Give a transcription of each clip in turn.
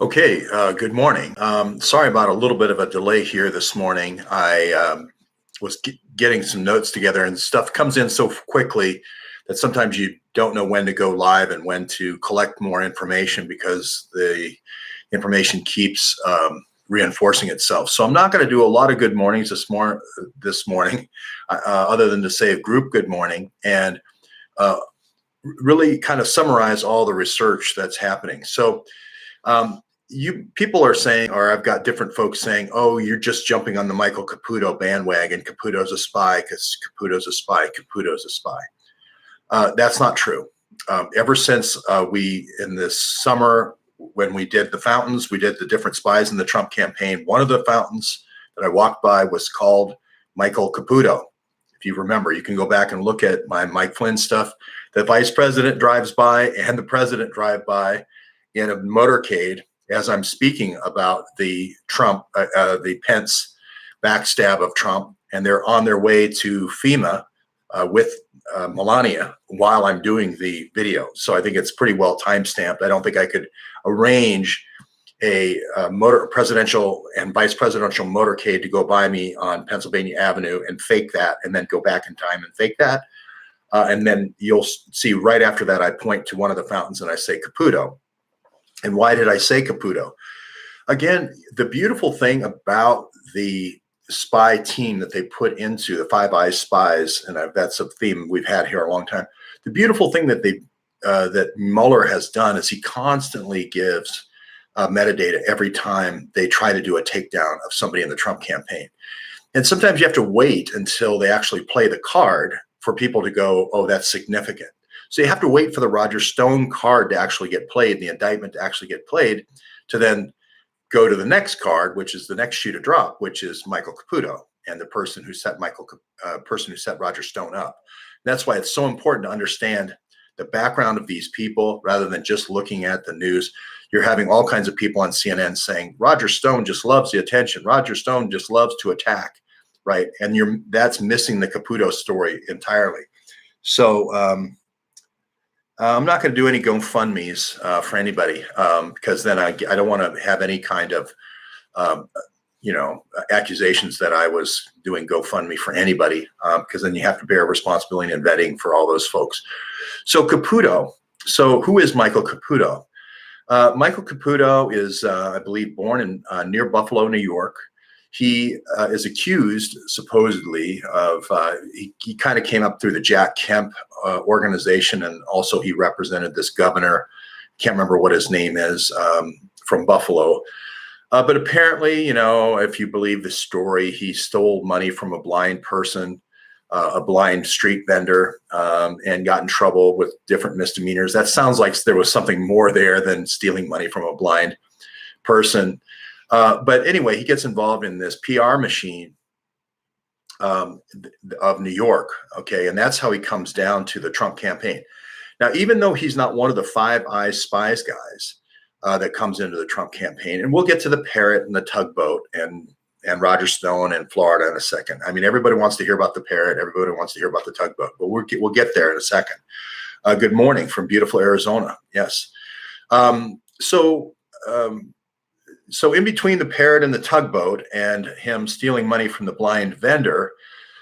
Okay, good morning. Sorry about a little bit of a delay here this morning. I was getting some notes together, and stuff comes in so quickly that sometimes you don't know when to go live and when to collect more information because the information keeps reinforcing itself. So I'm not going to do a lot of good mornings this morning, other than to say a group good morning and really kind of summarize all the research that's happening. So people are saying, or I've got different folks saying, oh, you're just jumping on the Michael Caputo bandwagon. Caputo's a spy because Caputo's a spy. Caputo's a spy. That's not true. Ever since in this summer, when we did the fountains, we did the different spies in the Trump campaign. One of the fountains that I walked by was called Michael Caputo. If you remember, you can go back and look at my Mike Flynn stuff. The vice president drives by and the president drive by in a motorcade as I'm speaking about the Pence backstab of Trump, and they're on their way to FEMA with Melania while I'm doing the video. So I think it's pretty well time-stamped. I don't think I could arrange a presidential and vice presidential motorcade to go by me on Pennsylvania Avenue and fake that, and then go back in time and fake that. And then you'll see right after that, I point to one of the fountains and I say Caputo. And why did I say Caputo? Again, the beautiful thing about the spy team that they put into the Five Eyes spies, and that's a theme we've had here a long time. The beautiful thing that that Mueller has done is he constantly gives metadata every time they try to do a takedown of somebody in the Trump campaign. And sometimes you have to wait until they actually play the card for people to go, oh, that's significant. So you have to wait for the Roger Stone card to actually get played, the indictment to actually get played, to then go to the next card, which is the next shoe to drop, which is Michael Caputo and the person who set Roger Stone up. And that's why it's so important to understand the background of these people rather than just looking at the news. You're having all kinds of people on CNN saying Roger Stone just loves the attention. Roger Stone just loves to attack, right? And that's missing the Caputo story entirely. So I'm not going to do any GoFundMes for anybody because then I don't want to have any kind of accusations that I was doing GoFundMe for anybody because then you have to bear responsibility and vetting for all those folks. So Caputo. So who is Michael Caputo? Michael Caputo is, I believe, born in near Buffalo, New York. He is accused, supposedly, of he kind of came up through the Jack Kemp organization, and also he represented this governor, can't remember what his name is, from Buffalo. But apparently, if you believe the story, he stole money from a blind person, a blind street vendor, and got in trouble with different misdemeanors. That sounds like there was something more there than stealing money from a blind person. But anyway, he gets involved in this PR machine of New York, okay? And that's how he comes down to the Trump campaign. Now, even though he's not one of the Five Eyes spies guys that comes into the Trump campaign, and we'll get to the Parrot and the tugboat and Roger Stone and Florida in a second. I mean, everybody wants to hear about the Parrot. Everybody wants to hear about the tugboat, but we'll get there in a second. Good morning from beautiful Arizona. Yes. So in between the Parrot and the tugboat and him stealing money from the blind vendor,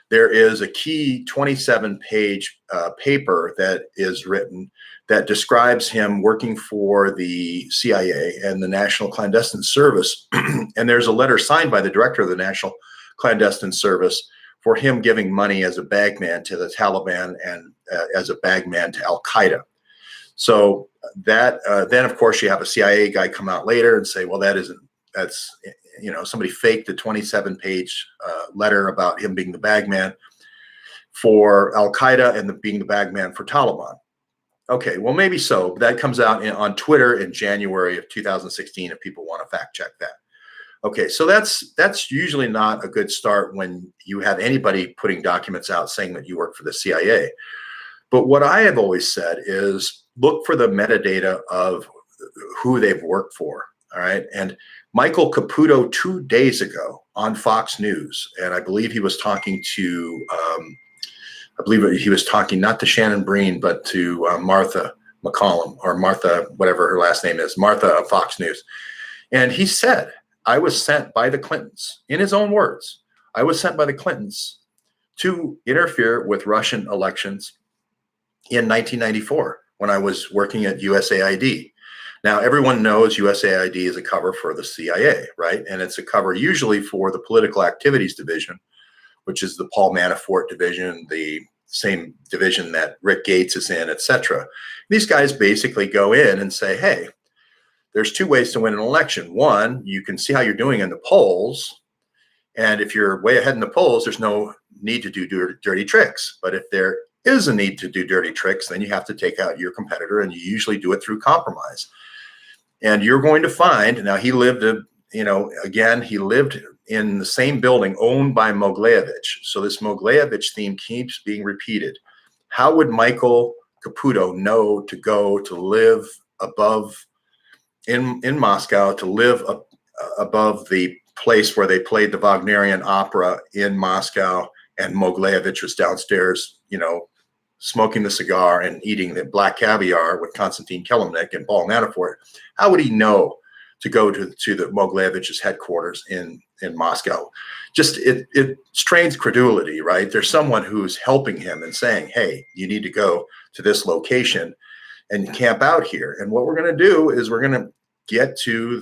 there is a key 27-page paper that is written that describes him working for the CIA and the National Clandestine Service. And there's a letter signed by the director of the National Clandestine Service for him giving money as a bagman to the Taliban and as a bagman to Al-Qaeda. So that then, of course, you have a CIA guy come out later and say, well, that's somebody faked the 27-page letter about him being the bagman for Al-Qaeda and being the bagman for Taliban. Okay, well, maybe so. That comes out on Twitter in January of 2016 if people want to fact check that. Okay, so that's usually not a good start when you have anybody putting documents out saying that you work for the CIA. But what I have always said is look for the metadata of who they've worked for, all right? And Michael Caputo 2 days ago on Fox News, and I believe he was talking to, not to Shannon Breen, but to Martha McCollum, or Martha, whatever her last name is, Martha of Fox News. And he said, I was sent by the Clintons, in his own words, I was sent by the Clintons to interfere with Russian elections in 1994 when I was working at USAID. Now, everyone knows USAID is a cover for the CIA, right? And it's a cover usually for the Political Activities Division, which is the Paul Manafort division, the same division that Rick Gates is in, et cetera. These guys basically go in and say, hey, there's two ways to win an election. One, you can see how you're doing in the polls. And if you're way ahead in the polls, there's no need to do dirty tricks. But if there is a need to do dirty tricks, then you have to take out your competitor, and you usually do it through compromise. And you're going to find, now he lived, he lived in the same building owned by Mogilevich. So this Mogilevich theme keeps being repeated. How would Michael Caputo know to go to live above in Moscow, to live above the place where they played the Wagnerian opera in Moscow, and Mogilevich was downstairs, smoking the cigar and eating the black caviar with Konstantin Kilimnik and Paul Manafort? How would he know to go to the Mogilevich's headquarters in Moscow? Just it strains credulity, right? There's someone who's helping him and saying, hey, you need to go to this location and camp out here. And what we're going to do is we're going to get to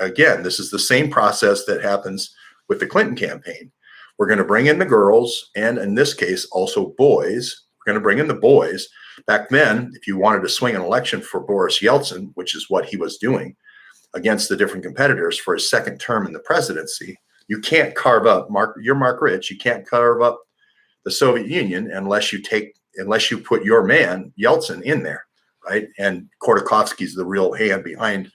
again, this is the same process that happens with the Clinton campaign. We're going to bring in the girls, and in this case, also boys. We're going to bring in the boys. Back then, if you wanted to swing an election for Boris Yeltsin, which is what he was doing against the different competitors for his second term in the presidency, you can't carve up Mark Rich. You can't carve up the Soviet Union unless you put your man Yeltsin in there, right? And Khodorkovsky's the real hand behind.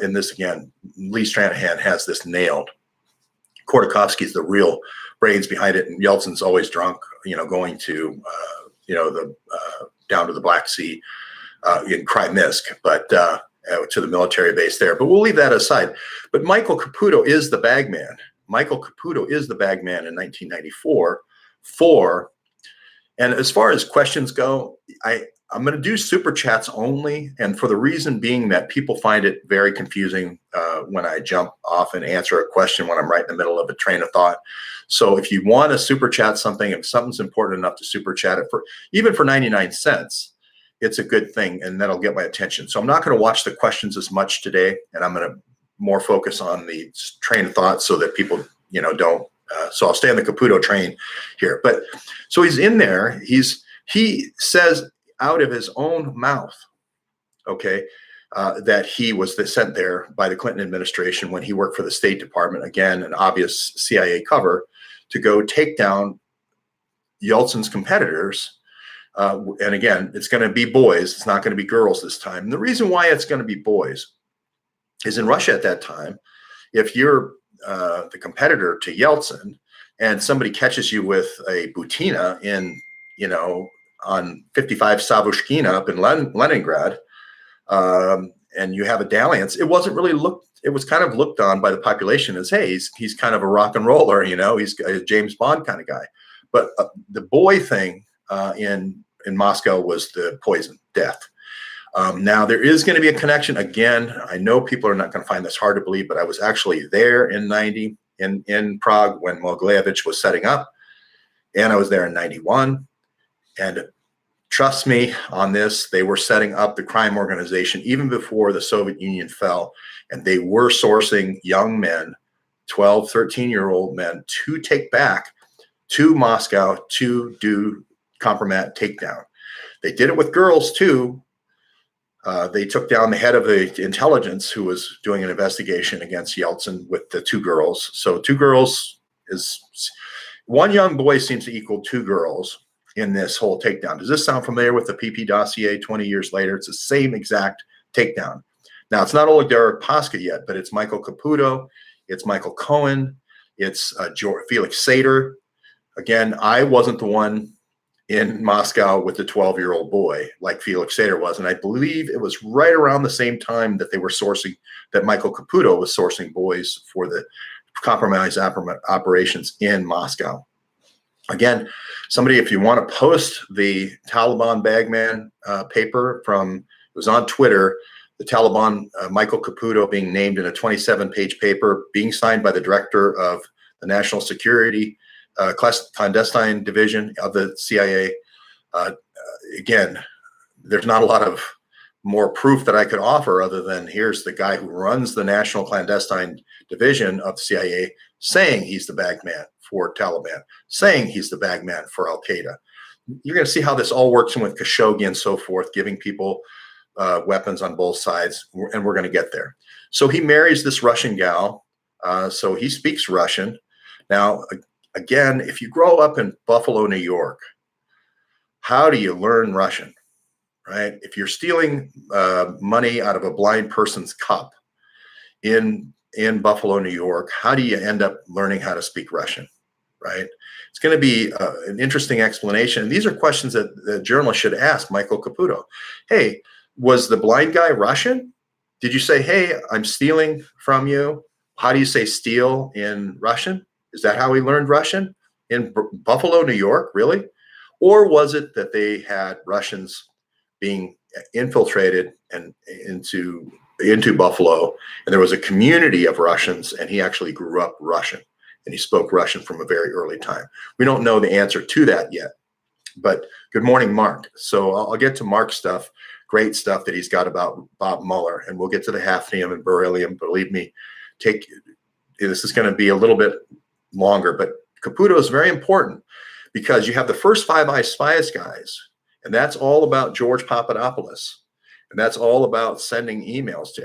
In this, again, Lee Stranahan has this nailed. Khodorkovsky's the real brains behind it, and Yeltsin's always drunk, going to, down to the Black Sea in Krymsk, but to the military base there. But we'll leave that aside. But Michael Caputo is the bagman. Michael Caputo is the bagman in 1994 and as far as questions go, I'm going to do super chats only, and for the reason being that people find it very confusing when I jump off and answer a question when I'm right in the middle of a train of thought. So if you want to super chat something, if something's important enough to super chat it, even for 99 cents, it's a good thing, and that'll get my attention. So I'm not going to watch the questions as much today, and I'm going to more focus on the train of thought so that people, don't. So I'll stay on the Caputo train here. But so he's in there. He says out of his own mouth, that he was sent there by the Clinton administration when he worked for the State Department, again, an obvious CIA cover, to go take down Yeltsin's competitors. And again, it's going to be boys. It's not going to be girls this time. And the reason why it's going to be boys is in Russia at that time, if you're the competitor to Yeltsin and somebody catches you with a Butina on 55 Savushkina up in Leningrad, and you have a dalliance, it was kind of looked on by the population as, hey, he's kind of a rock and roller, he's a James Bond kind of guy. But the boy thing in Moscow was the poison, death. Now, there is going to be a connection. Again, I know people are not going to find this hard to believe, but I was actually there in 90 in Prague when Mogilevich was setting up, and I was there in 91. And trust me on this, they were setting up the crime organization even before the Soviet Union fell, and they were sourcing young men, 12, 13-year-old men, to take back to Moscow to do compromat takedown. They did it with girls, too. They took down the head of the intelligence who was doing an investigation against Yeltsin with the two girls. So two girls is one young boy seems to equal two girls in this whole takedown. Does this sound familiar with the PP dossier 20 years later? It's the same exact takedown. Now, it's not Oleg Pascha yet, but it's Michael Caputo. It's Michael Cohen. It's Felix Sater. Again, I wasn't the one in Moscow with the 12-year-old boy like Felix Sater was. And I believe it was right around the same time that that Michael Caputo was sourcing boys for the compromise operations in Moscow. Again, somebody, if you want to post the Taliban Bagman paper it was on Twitter, the Taliban, Michael Caputo, being named in a 27-page paper, being signed by the director of the National Security Clandestine Division of the CIA. Again, there's not a lot of more proof that I could offer other than here's the guy who runs the National Clandestine Division of the CIA saying he's the bagman for Taliban, saying he's the bagman for Al-Qaeda. You're going to see how this all works in with Khashoggi and so forth, giving people weapons on both sides, and we're going to get there. So he marries this Russian gal, so he speaks Russian. Now, again, if you grow up in Buffalo, New York, how do you learn Russian, right? If you're stealing money out of a blind person's cup in Buffalo, New York, how do you end up learning how to speak Russian, right? It's going to be an interesting explanation. And these are questions that the journalist should ask Michael Caputo. Hey, was the blind guy Russian? Did you say, hey, I'm stealing from you? How do you say steal in Russian? Is that how he learned Russian? In Buffalo, New York, really? Or was it that they had Russians being infiltrated and into Buffalo, and there was a community of Russians, and he actually grew up Russian, and he spoke Russian from a very early time? We don't know the answer to that yet. But good morning, Mark. So I'll get to Mark's stuff, great stuff that he's got about Bob Mueller, and we'll get to the hafnium and beryllium. Believe me, this is going to be a little bit longer, but Caputo is very important because you have the first Five Eyes Spies guys, and that's all about George Papadopoulos, and that's all about sending emails to